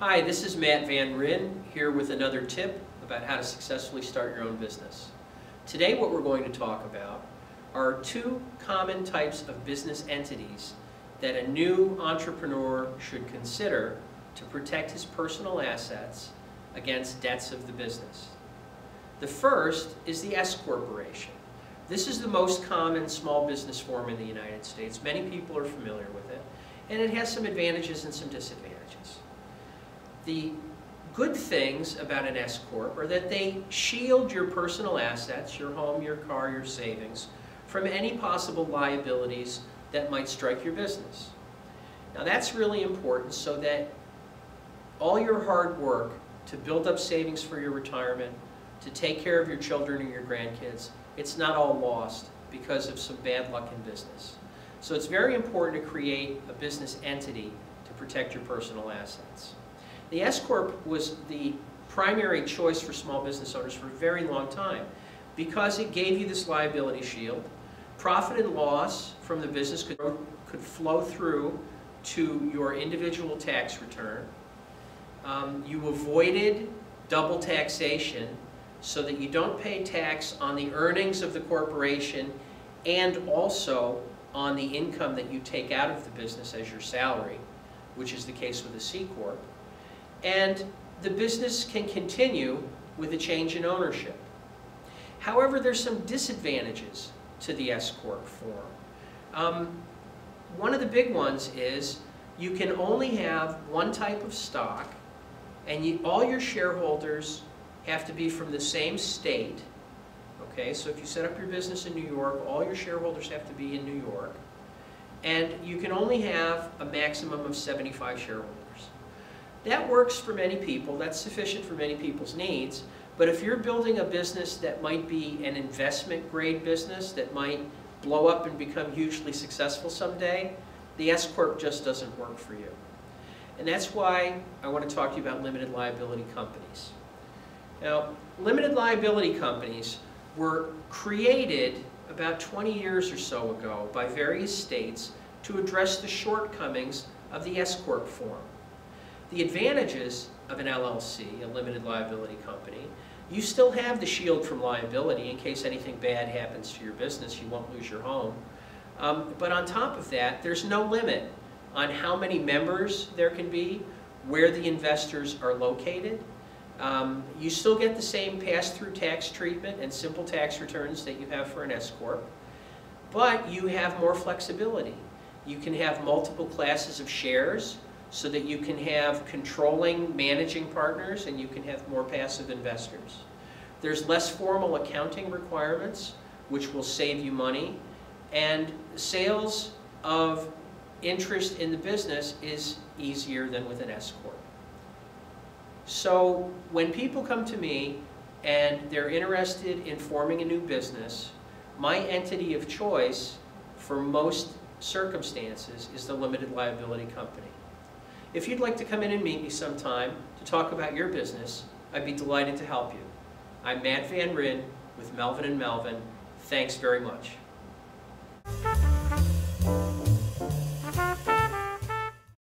Hi, this is Matt Van Ryn here with another tip about how to successfully start your own business. Today what we're going to talk about are two common types of business entities that a new entrepreneur should consider to protect his personal assets against debts of the business. The first is the S Corporation. This is the most common small business form in the United States. Many people are familiar with it, and it has some advantages and some disadvantages. The good things about an S Corp are that they shield your personal assets, your home, your car, your savings, from any possible liabilities that might strike your business. Now that's really important so that all your hard work to build up savings for your retirement, to take care of your children and your grandkids, it's not all lost because of some bad luck in business. So it's very important to create a business entity to protect your personal assets. The S Corp was the primary choice for small business owners for a very long time because it gave you this liability shield. Profit and loss from the business could flow through to your individual tax return. You avoided double taxation so that you don't pay tax on the earnings of the corporation and also on the income that you take out of the business as your salary, which is the case with a C Corp. And the business can continue with a change in ownership. However, there's some disadvantages to the S Corp form. One of the big ones is you can only have one type of stock, and all your shareholders have to be from the same state. Okay, so if you set up your business in New York, all your shareholders have to be in New York, and you can only have a maximum of 75 shareholders. That works for many people, that's sufficient for many people's needs, but if you're building a business that might be an investment grade business that might blow up and become hugely successful someday, the S Corp just doesn't work for you. And that's why I want to talk to you about limited liability companies. Now, limited liability companies were created about 20 years or so ago by various states to address the shortcomings of the S Corp form. The advantages of an LLC, a limited liability company, you still have the shield from liability in case anything bad happens to your business. You won't lose your home. But on top of that, there's no limit on how many members there can be, where the investors are located. You still get the same pass-through tax treatment and simple tax returns that you have for an S Corp, but you have more flexibility. You can have multiple classes of shares so that you can have controlling, managing partners, and you can have more passive investors. There's less formal accounting requirements, which will save you money, and sales of interest in the business is easier than with an S Corp. So when people come to me and they're interested in forming a new business, my entity of choice for most circumstances is the limited liability company. If you'd like to come in and meet me sometime to talk about your business, I'd be delighted to help you. I'm Matt Van Ryn with Melvin & Melvin. Thanks very much.